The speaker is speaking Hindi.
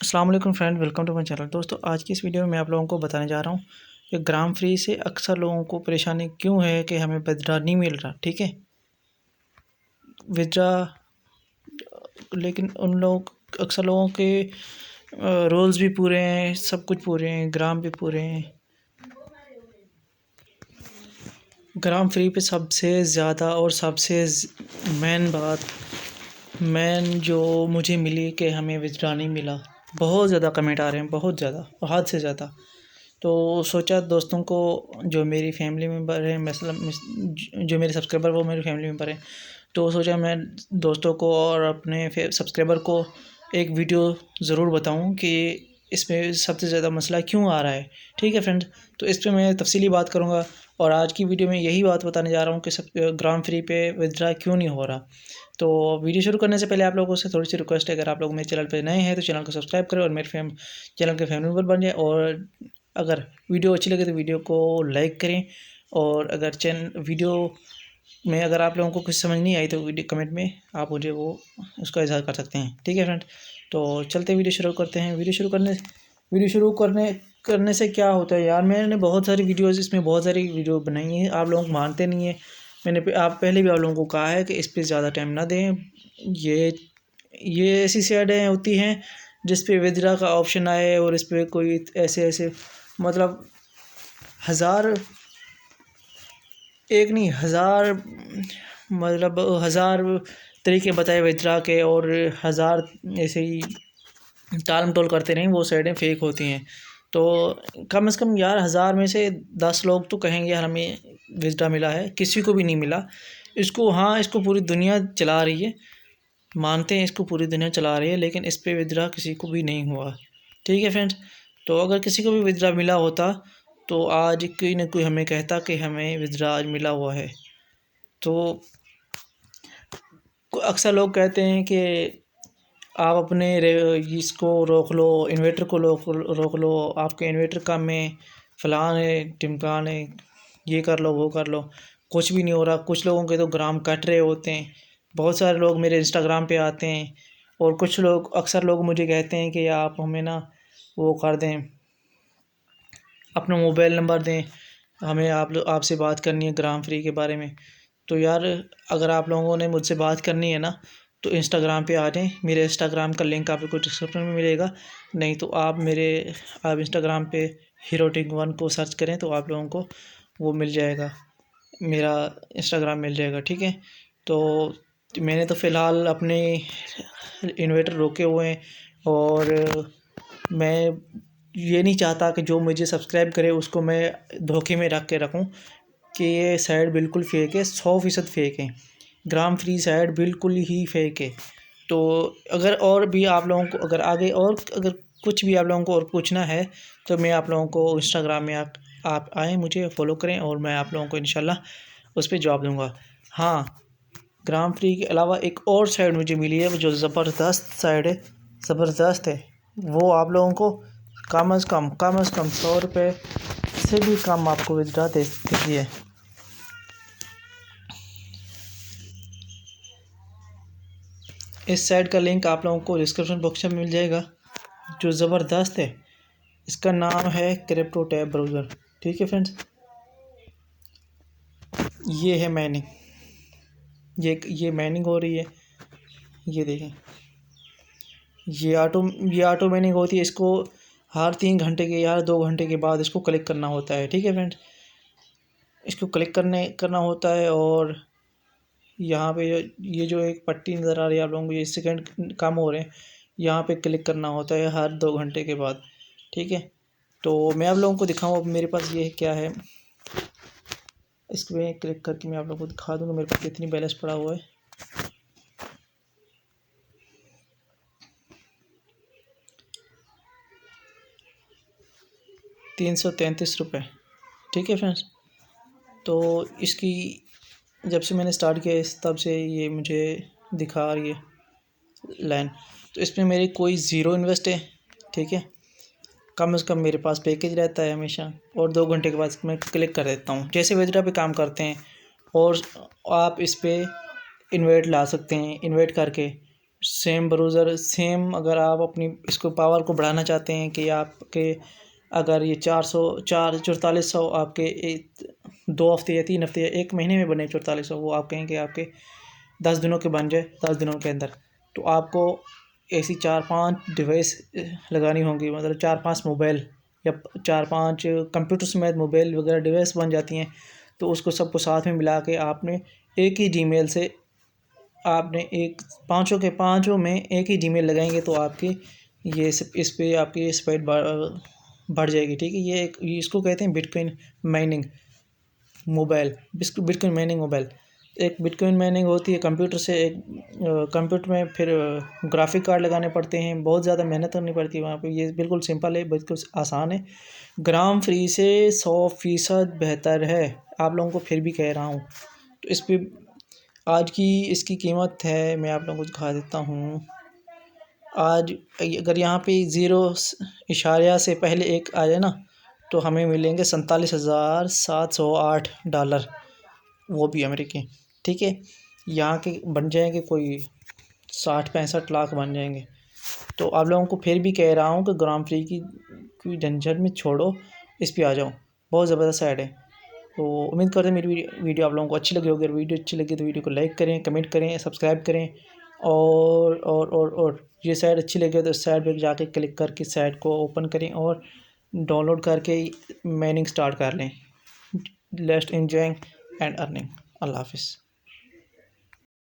अस्सलाम वालेकुम friend, welcome to my channel. दोस्तों, आज की इस वीडियो में मैं आप लोगों को बताने जा रहा हूँ कि ग्राम फ्री से अक्सर लोगों को परेशानी क्यों है कि हमें विथड्रा नहीं मिल रहा। ठीक है, विथड्रा, लेकिन उन लोग अक्सर लोगों के रोल्स भी पूरे हैं, सब कुछ पूरे हैं, ग्राम भी पूरे हैं। ग्राम फ्री पे सबसे ज़्यादा और सबसे मेन बात जो मुझे मिली कि हमें विथड्रा नहीं मिला। बहुत ज़्यादा कमेंट आ रहे हैं, बहुत ज़्यादा, हद से ज़्यादा। तो सोचा दोस्तों को, जो मेरी फैमिली मेम्बर है, मतलब जो मेरे सब्सक्राइबर वो मेरे फैमिली मेम्बर हैं, तो सोचा मैं दोस्तों को और अपने सब्सक्राइबर को एक वीडियो ज़रूर बताऊं कि इसमें सबसे ज़्यादा मसला क्यों आ रहा है। ठीक है फ्रेंड्स, तो इस पर मैं तफसीली बात करूंगा और आज की वीडियो में यही बात बताने जा रहा हूं कि सब ग्राम फ्री पे विथड्रा क्यों नहीं हो रहा। तो वीडियो शुरू करने से पहले आप लोगों से थोड़ी सी रिक्वेस्ट है, अगर आप लोग मेरे चैनल पे नए हैं तो चैनल को सब्सक्राइब करें और मेरे चैनल के फैमिली मेम्बर बन जाए। और अगर वीडियो अच्छी लगे तो वीडियो को लाइक करें। और अगर वीडियो में अगर आप लोगों को कुछ समझ नहीं आई तो वीडियो कमेंट में आप मुझे वो उसका इज़हार कर सकते हैं। ठीक है फ्रेंड, तो चलते वीडियो शुरू करते हैं। वीडियो शुरू करने से क्या होता है यार, मैंने बहुत सारी वीडियोज़ इसमें बहुत सारी वीडियो बनाई है, आप लोग मानते नहीं हैं। आप पहले भी आप लोगों को कहा है कि इस पर ज़्यादा टाइम ना दें। ये ऐसी साइडें होती हैं जिस पे विथड्रा का ऑप्शन आए और इस पर कोई ऐसे मतलब हज़ार, एक नहीं हज़ार, मतलब हज़ार तरीके बताए विथड्रा के और हज़ार ऐसे ही टालम टोल करते रहें, वो साइडें फेक होती हैं। तो कम से कम यार 1000 में से 10 लोग तो कहेंगे यार हमें विथड्रा मिला है, किसी को भी नहीं मिला। इसको, हाँ, इसको पूरी दुनिया चला रही है, मानते हैं इसको पूरी दुनिया चला रही है, लेकिन इस पे विथड्रा किसी को भी नहीं हुआ। ठीक है फ्रेंड्स, तो अगर किसी को भी विथड्रा मिला होता तो आज कोई ना कोई हमें कहता कि हमें विथड्रा आज मिला हुआ है। तो अक्सर लोग कहते हैं कि आप अपने इसको रोक लो, इन्वर्टर को रोक लो, आपके इन्वर्टर का में फ़लान है, टिमकान है, ये कर लो, वो कर लो, कुछ भी नहीं हो रहा। कुछ लोगों के तो ग्राम कट रहे होते हैं। बहुत सारे लोग मेरे इंस्टाग्राम पे आते हैं और कुछ लोग, अक्सर लोग मुझे कहते हैं कि आप हमें ना वो कर दें, अपना मोबाइल नंबर दें, हमें आपसे बात करनी है ग्राम फ्री के बारे में। तो यार, अगर आप लोगों ने मुझसे बात करनी है ना तो इंस्टाग्राम पे आ जाएं। मेरे इंस्टाग्राम का लिंक आपको डिस्क्रिप्शन में मिलेगा, नहीं तो आप इंस्टाग्राम पे हीरोटिक1 को सर्च करें तो आप लोगों को वो मिल जाएगा, मेरा इंस्टाग्राम मिल जाएगा। ठीक है, तो मैंने तो फ़िलहाल अपने इन्वर्टर रोके हुए हैं और मैं ये नहीं चाहता कि जो मुझे सब्सक्राइब करे उसको मैं धोखे में रख के रखूं कि ये साइड बिल्कुल फेक है, 100% फेक है। ग्राम फ्री साइड बिल्कुल ही फेक है। तो अगर और भी आप लोगों को, अगर आगे और अगर कुछ भी आप लोगों को और पूछना है तो मैं आप लोगों को इंस्टाग्राम में आप आएँ, मुझे फॉलो करें और मैं आप लोगों को इंशाल्लाह उस पर जवाब दूँगा। हाँ, ग्राम फ्री के अलावा एक और साइड मुझे मिली है जो ज़बरदस्त साइड है, ज़बरदस्त है। वो आप लोगों को कम से कम 100 रुपये से भी कम आपको विथड्रा देती है। इस साइट का लिंक आप लोगों को डिस्क्रिप्शन बॉक्स में मिल जाएगा, जो ज़बरदस्त है। इसका नाम है क्रिप्टो टैब ब्राउज़र। ठीक है फ्रेंड्स, ये है मैनिंग, ये मैनिंग हो रही है, ये देखें, ये ऑटो मैनिंग होती है। इसको हर 3 घंटे के या 2 घंटे के बाद इसको क्लिक करना होता है। ठीक है फ्रेंड्स, इसको क्लिक करना होता है और यहाँ पे ये जो एक पट्टी नज़र आ रही है आप लोगों को, ये सेकंड कम हो रहे हैं, यहाँ पे क्लिक करना होता है हर 2 घंटे के बाद। ठीक है, तो मैं आप लोगों को दिखाऊँ अब मेरे पास ये क्या है। इसमें क्लिक करके मैं आप लोगों को दिखा दूँगा मेरे पास कितनी बैलेंस पड़ा हुआ है। ₹333। ठीक है फ्रेंड्स, तो इसकी जब से मैंने स्टार्ट किया तब से ये मुझे दिखा रही है लाइन। तो इसमें मेरी कोई ज़ीरो इन्वेस्ट है। ठीक है, कम से कम मेरे पास पैकेज रहता है हमेशा, और 2 घंटे के बाद मैं क्लिक कर देता हूँ, जैसे विथड्रा पे काम करते हैं। और आप इस पर इन्वेट ला सकते हैं, इन्वेट करके सेम ब्राउज़र सेम। अगर आप अपनी इसको पावर को बढ़ाना चाहते हैं कि आपके अगर ये 4400 आपके 2 हफ्ते या 3 हफ्ते या 1 महीने में बने 4400, वो आप कहें कि आपके 10 दिनों के बन जाए 10 दिनों के अंदर, तो आपको ऐसी 4-5 डिवाइस लगानी होंगी, मतलब 4-5 मोबाइल या 4-5 कंप्यूटर समेत मोबाइल वगैरह डिवाइस बन जाती हैं। तो उसको सबको साथ में मिला के आपने एक ही जीमेल से आपने एक पाँचों के पाँचों में एक ही जीमेल लगाएंगे तो आपकी ये इस पे आपकी स्पीड बढ़ जाएगी। ठीक है, ये इसको कहते हैं bitcoin mining mobile. Bitcoin mining mobile एक बिटकॉइन माइनिंग होती है कंप्यूटर से। एक कंप्यूटर में फिर ग्राफिक कार्ड लगाने पड़ते हैं, बहुत ज़्यादा मेहनत करनी पड़ती है वहाँ पे। ये बिल्कुल सिंपल है, बिल्कुल आसान है। ग्राम फ्री से 100% बेहतर है, आप लोगों को फिर भी कह रहा हूँ। तो इस पर आज की इसकी कीमत है, मैं आप लोगों को दिखा देता हूँ। आज अगर यहाँ पे 0 से पहले एक आ जाए ना, तो हमें मिलेंगे $47,708, वो भी अमेरिकी। ठीक है, यहाँ के बन जाएंगे कोई 60-65 लाख बन जाएंगे। तो आप लोगों को फिर भी कह रहा हूँ कि ग्राम फ्री की झंझट में छोड़ो, इस पे आ जाओ, बहुत ज़बरदस्त ऐड है। तो उम्मीद करते हैं मेरी वीडियो आप लोगों को अच्छी लगी होगी। अगर वीडियो अच्छी लगी तो वीडियो को लाइक करें, कमेंट करें, सब्सक्राइब करें। और ये साइट अच्छी लगी तो साइट पर जाके क्लिक करके साइट को ओपन करें और डाउनलोड करके माइनिंग स्टार्ट कर लें। Let's enjoying and earning. अल्लाह हाफिज़।